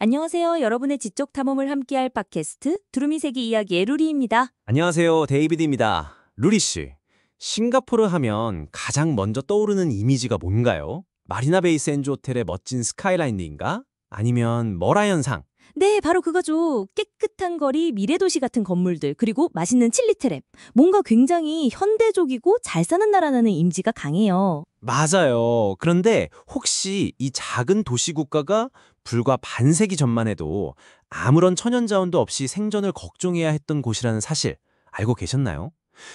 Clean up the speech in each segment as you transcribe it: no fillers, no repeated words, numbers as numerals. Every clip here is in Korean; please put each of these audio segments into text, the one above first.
안녕하세요. 여러분의 지적 탐험을 함께할 팟캐스트 두루미 세기 이야기의 루리입니다. 안녕하세요. 데이비드입니다. 루리 씨, 싱가포르 하면 가장 먼저 떠오르는 이미지가 뭔가요? 마리나 베이 샌즈 호텔의 멋진 스카이라인인가? 아니면 머라현상? 네, 바로 그거죠. 깨끗한 거리, 미래도시 같은 건물들, 그리고 맛있는 칠리 트랩. 뭔가 굉장히 현대적이고 잘 사는 나라라는 이미지가 강해요. 맞아요. 그런데 혹시 이 작은 도시 국가가 불과 반세기 전만 해도 아무런 천연 자원도 없이 생존을 걱정해야 했던 곳이라는 사실 알고 계셨나요?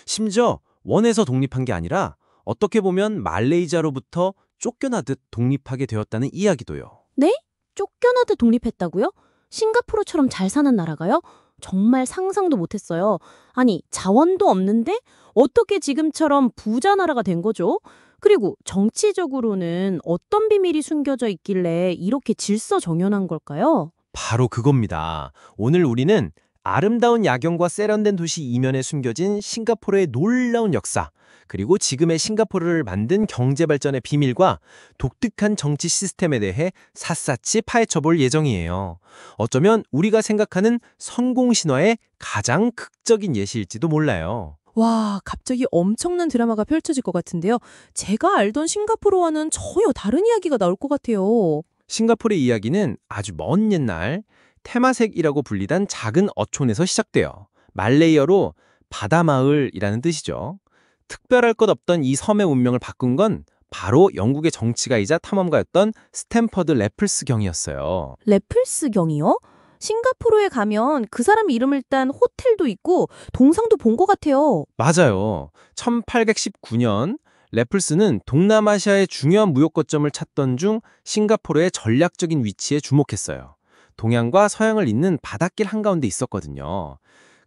심지어 원에서 독립한 게 아니라 어떻게 보면 말레이시아로부터 쫓겨나듯 독립하게 되었다는 이야기도요. 네? 쫓겨나듯 독립했다고요? 싱가포르처럼 잘 사는 나라가요? 정말 상상도 못했어요. 아니, 자원도 없는데 어떻게 지금처럼 부자 나라가 된 거죠? 그리고 정치적으로는 어떤 비밀이 숨겨져 있길래 이렇게 질서정연한 걸까요? 바로 그겁니다. 오늘 우리는 아름다운 야경과 세련된 도시 이면에 숨겨진 싱가포르의 놀라운 역사, 그리고 지금의 싱가포르를 만든 경제 발전의 비밀과 독특한 정치 시스템에 대해 샅샅이 파헤쳐 볼 예정이에요. 어쩌면 우리가 생각하는 성공 신화의 가장 극적인 예시일지도 몰라요. 와, 갑자기 엄청난 드라마가 펼쳐질 것 같은데요. 제가 알던 싱가포르와는 전혀 다른 이야기가 나올 것 같아요. 싱가포르의 이야기는 아주 먼 옛날 테마색이라고 불리던 작은 어촌에서 시작돼요. 말레이어로 바다마을이라는 뜻이죠. 특별할 것 없던 이 섬의 운명을 바꾼 건 바로 영국의 정치가이자 탐험가였던 스탠퍼드 래플스 경이었어요. 레플스 경이요? 싱가포르에 가면 그 사람 이름을 딴 호텔도 있고 동상도 본 것 같아요. 맞아요. 1819년 래플스는 동남아시아의 중요한 무역 거점을 찾던 중 싱가포르의 전략적인 위치에 주목했어요. 동양과 서양을 잇는 바닷길 한가운데 있었거든요.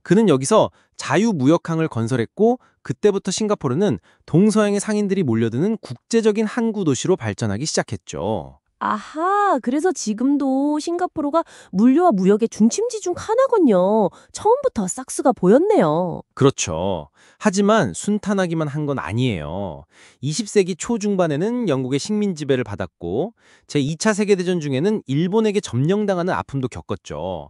그는 여기서 자유무역항을 건설했고 그때부터 싱가포르는 동서양의 상인들이 몰려드는 국제적인 항구 도시로 발전하기 시작했죠. 아하, 그래서 지금도 싱가포르가 물류와 무역의 중심지 중 하나군요. 처음부터 싹수가 보였네요. 그렇죠. 하지만 순탄하기만 한 건 아니에요. 20세기 초중반에는 영국의 식민 지배를 받았고 제2차 세계대전 중에는 일본에게 점령당하는 아픔도 겪었죠.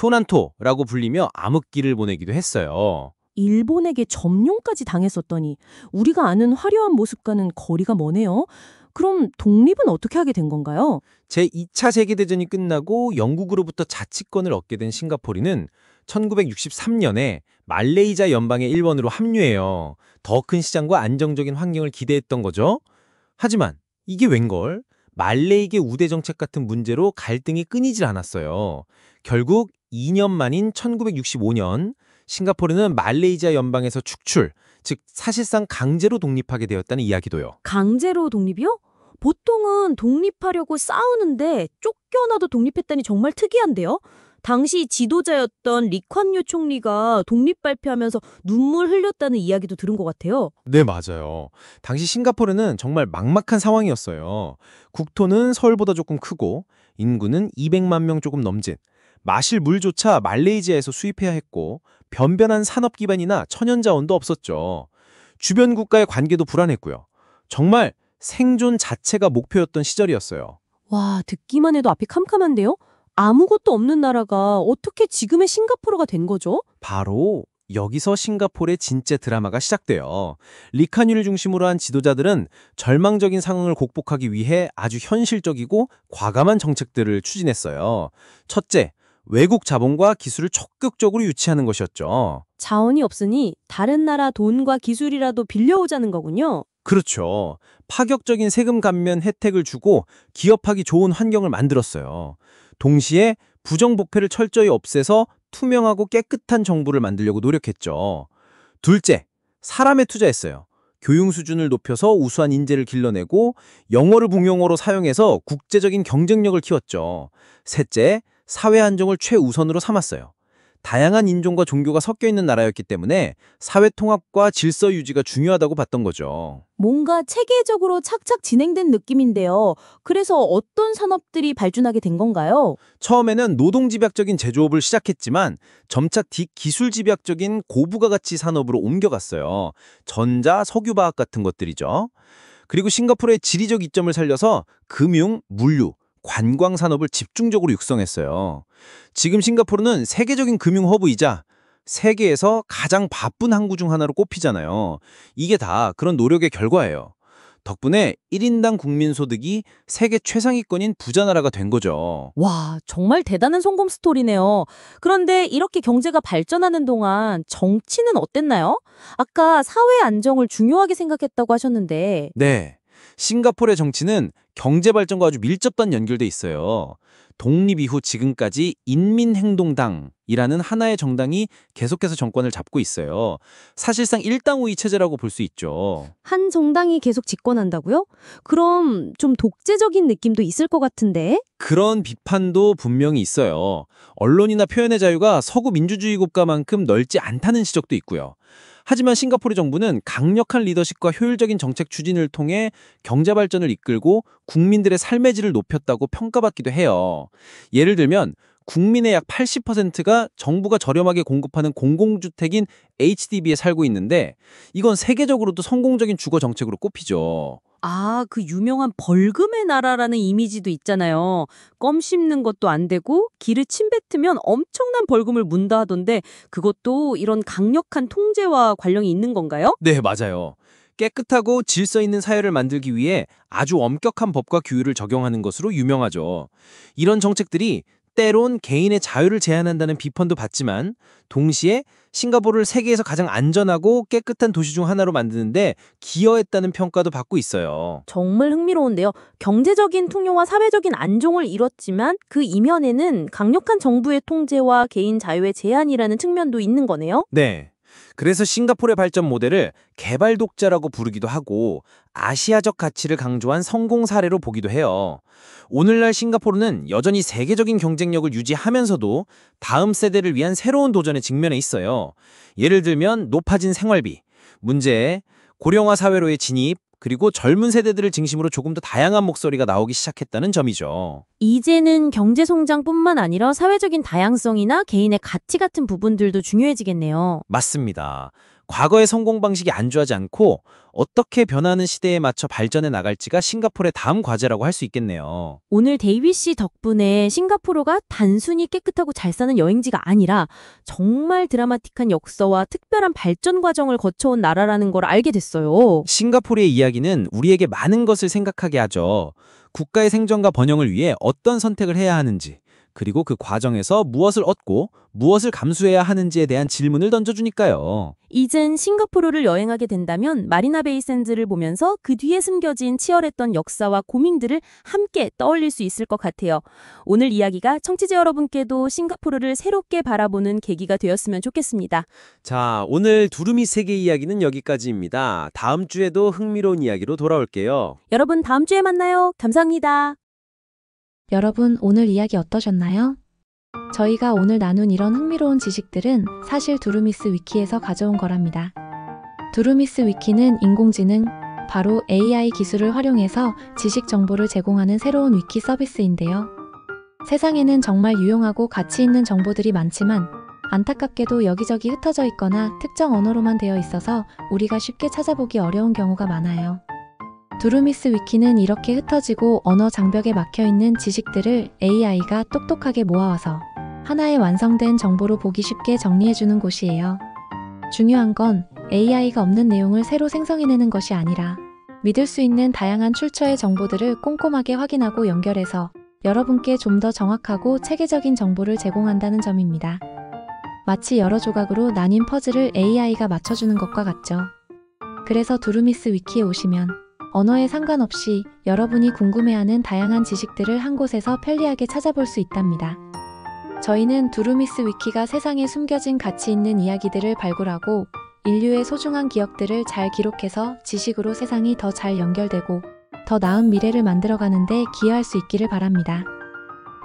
효난토라고 불리며 암흑기를 보내기도 했어요. 일본에게 점령까지 당했었더니 우리가 아는 화려한 모습과는 거리가 머네요. 그럼 독립은 어떻게 하게 된 건가요? 제2차 세계대전이 끝나고 영국으로부터 자치권을 얻게 된 싱가포르는 1963년에 말레이시아 연방의 일원으로 합류해요. 더 큰 시장과 안정적인 환경을 기대했던 거죠. 하지만 이게 웬걸? 말레이계 우대 정책 같은 문제로 갈등이 끊이질 않았어요. 결국 2년 만인 1965년 싱가포르는 말레이시아 연방에서 축출, 즉 사실상 강제로 독립하게 되었다는 이야기도요. 강제로 독립이요? 보통은 독립하려고 싸우는데 쫓겨나도 독립했다니 정말 특이한데요? 당시 지도자였던 리콴유 총리가 독립 발표하면서 눈물 흘렸다는 이야기도 들은 것 같아요. 네, 맞아요. 당시 싱가포르는 정말 막막한 상황이었어요. 국토는 서울보다 조금 크고 인구는 200만 명 조금 넘진, 마실 물조차 말레이시아에서 수입해야 했고 변변한 산업 기반이나 천연 자원도 없었죠. 주변 국가의 관계도 불안했고요. 정말 생존 자체가 목표였던 시절이었어요. 와, 듣기만 해도 앞이 캄캄한데요? 아무것도 없는 나라가 어떻게 지금의 싱가포르가 된 거죠? 바로 여기서 싱가포르의 진짜 드라마가 시작돼요. 리카뉴를 중심으로 한 지도자들은 절망적인 상황을 극복하기 위해 아주 현실적이고 과감한 정책들을 추진했어요. 첫째, 외국 자본과 기술을 적극적으로 유치하는 것이었죠. 자원이 없으니 다른 나라 돈과 기술이라도 빌려오자는 거군요. 그렇죠. 파격적인 세금 감면 혜택을 주고 기업하기 좋은 환경을 만들었어요. 동시에 부정부패를 철저히 없애서 투명하고 깨끗한 정부를 만들려고 노력했죠. 둘째, 사람에 투자했어요. 교육 수준을 높여서 우수한 인재를 길러내고 영어를 공용어로 사용해서 국제적인 경쟁력을 키웠죠. 셋째, 사회 안정을 최우선으로 삼았어요. 다양한 인종과 종교가 섞여 있는 나라였기 때문에 사회 통합과 질서 유지가 중요하다고 봤던 거죠. 뭔가 체계적으로 착착 진행된 느낌인데요. 그래서 어떤 산업들이 발전하게 된 건가요? 처음에는 노동집약적인 제조업을 시작했지만 점차 기술집약적인 고부가가치 산업으로 옮겨갔어요. 전자, 석유화학 같은 것들이죠. 그리고 싱가포르의 지리적 이점을 살려서 금융, 물류, 관광 산업을 집중적으로 육성했어요. 지금 싱가포르는 세계적인 금융 허브이자 세계에서 가장 바쁜 항구 중 하나로 꼽히잖아요. 이게 다 그런 노력의 결과예요. 덕분에 1인당 국민 소득이 세계 최상위권인 부자 나라가 된 거죠. 와, 정말 대단한 성공 스토리네요. 그런데 이렇게 경제가 발전하는 동안 정치는 어땠나요? 아까 사회 안정을 중요하게 생각했다고 하셨는데. 네. 싱가포르의 정치는 경제 발전과 아주 밀접한 연결돼 있어요. 독립 이후 지금까지 인민행동당이라는 하나의 정당이 계속해서 정권을 잡고 있어요. 사실상 일당우위 체제라고 볼 수 있죠. 한 정당이 계속 집권한다고요? 그럼 좀 독재적인 느낌도 있을 것 같은데? 그런 비판도 분명히 있어요. 언론이나 표현의 자유가 서구 민주주의 국가만큼 넓지 않다는 지적도 있고요. 하지만 싱가포르 정부는 강력한 리더십과 효율적인 정책 추진을 통해 경제 발전을 이끌고 국민들의 삶의 질을 높였다고 평가받기도 해요. 예를 들면 국민의 약 80%가 정부가 저렴하게 공급하는 공공주택인 HDB에 살고 있는데 이건 세계적으로도 성공적인 주거 정책으로 꼽히죠. 아, 그 유명한 벌금의 나라라는 이미지도 있잖아요. 껌 씹는 것도 안 되고 길을 침뱉으면 엄청난 벌금을 문다 하던데 그것도 이런 강력한 통제와 관련이 있는 건가요? 네, 맞아요. 깨끗하고 질서 있는 사회를 만들기 위해 아주 엄격한 법과 규율을 적용하는 것으로 유명하죠. 이런 정책들이 때론 개인의 자유를 제한한다는 비판도 받지만 동시에 싱가포르를 세계에서 가장 안전하고 깨끗한 도시 중 하나로 만드는데 기여했다는 평가도 받고 있어요. 정말 흥미로운데요. 경제적인 풍요와 사회적인 안정을 이뤘지만 그 이면에는 강력한 정부의 통제와 개인 자유의 제한이라는 측면도 있는 거네요. 네. 그래서 싱가포르의 발전 모델을 개발 독자라고 부르기도 하고 아시아적 가치를 강조한 성공 사례로 보기도 해요. 오늘날 싱가포르는 여전히 세계적인 경쟁력을 유지하면서도 다음 세대를 위한 새로운 도전에 직면해 있어요. 예를 들면 높아진 생활비, 문제, 고령화 사회로의 진입, 그리고 젊은 세대들을 중심으로 조금 더 다양한 목소리가 나오기 시작했다는 점이죠. 이제는 경제 성장뿐만 아니라 사회적인 다양성이나 개인의 가치 같은 부분들도 중요해지겠네요. 맞습니다. 과거의 성공 방식이 안주하지 않고 어떻게 변하는 시대에 맞춰 발전해 나갈지가 싱가포르의 다음 과제라고 할 수 있겠네요. 오늘 데이비 씨 덕분에 싱가포르가 단순히 깨끗하고 잘 사는 여행지가 아니라 정말 드라마틱한 역사와 특별한 발전 과정을 거쳐온 나라라는 걸 알게 됐어요. 싱가포르의 이야기는 우리에게 많은 것을 생각하게 하죠. 국가의 생존과 번영을 위해 어떤 선택을 해야 하는지, 그리고 그 과정에서 무엇을 얻고 무엇을 감수해야 하는지에 대한 질문을 던져주니까요. 이젠 싱가포르를 여행하게 된다면 마리나 베이 샌즈를 보면서 그 뒤에 숨겨진 치열했던 역사와 고민들을 함께 떠올릴 수 있을 것 같아요. 오늘 이야기가 청취자 여러분께도 싱가포르를 새롭게 바라보는 계기가 되었으면 좋겠습니다. 자, 오늘 두루미 세계 이야기는 여기까지입니다. 다음 주에도 흥미로운 이야기로 돌아올게요. 여러분 다음 주에 만나요. 감사합니다. 여러분, 오늘 이야기 어떠셨나요? 저희가 오늘 나눈 이런 흥미로운 지식들은 사실 두루미스 위키에서 가져온 거랍니다. 두루미스 위키는 인공지능, 바로 AI 기술을 활용해서 지식 정보를 제공하는 새로운 위키 서비스인데요. 세상에는 정말 유용하고 가치 있는 정보들이 많지만 안타깝게도 여기저기 흩어져 있거나 특정 언어로만 되어 있어서 우리가 쉽게 찾아보기 어려운 경우가 많아요. 두루미스 위키는 이렇게 흩어지고 언어 장벽에 막혀있는 지식들을 AI가 똑똑하게 모아와서 하나의 완성된 정보로 보기 쉽게 정리해주는 곳이에요. 중요한 건 AI가 없는 내용을 새로 생성해내는 것이 아니라 믿을 수 있는 다양한 출처의 정보들을 꼼꼼하게 확인하고 연결해서 여러분께 좀 더 정확하고 체계적인 정보를 제공한다는 점입니다. 마치 여러 조각으로 나뉜 퍼즐을 AI가 맞춰주는 것과 같죠. 그래서 두루미스 위키에 오시면 언어에 상관없이 여러분이 궁금해하는 다양한 지식들을 한 곳에서 편리하게 찾아볼 수 있답니다. 저희는 두루미스 위키가 세상에 숨겨진 가치 있는 이야기들을 발굴하고 인류의 소중한 기억들을 잘 기록해서 지식으로 세상이 더 잘 연결되고 더 나은 미래를 만들어가는데 기여할 수 있기를 바랍니다.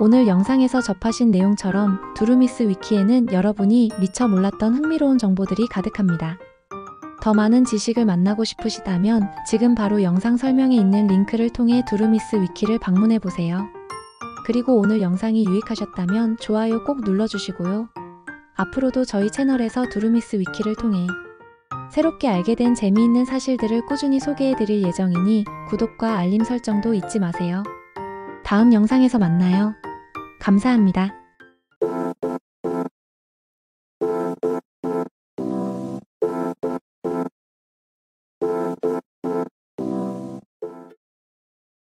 오늘 영상에서 접하신 내용처럼 두루미스 위키에는 여러분이 미처 몰랐던 흥미로운 정보들이 가득합니다. 더 많은 지식을 만나고 싶으시다면 지금 바로 영상 설명에 있는 링크를 통해 두루미스 위키를 방문해보세요. 그리고 오늘 영상이 유익하셨다면 좋아요 꼭 눌러주시고요. 앞으로도 저희 채널에서 두루미스 위키를 통해 새롭게 알게 된 재미있는 사실들을 꾸준히 소개해드릴 예정이니 구독과 알림 설정도 잊지 마세요. 다음 영상에서 만나요. 감사합니다.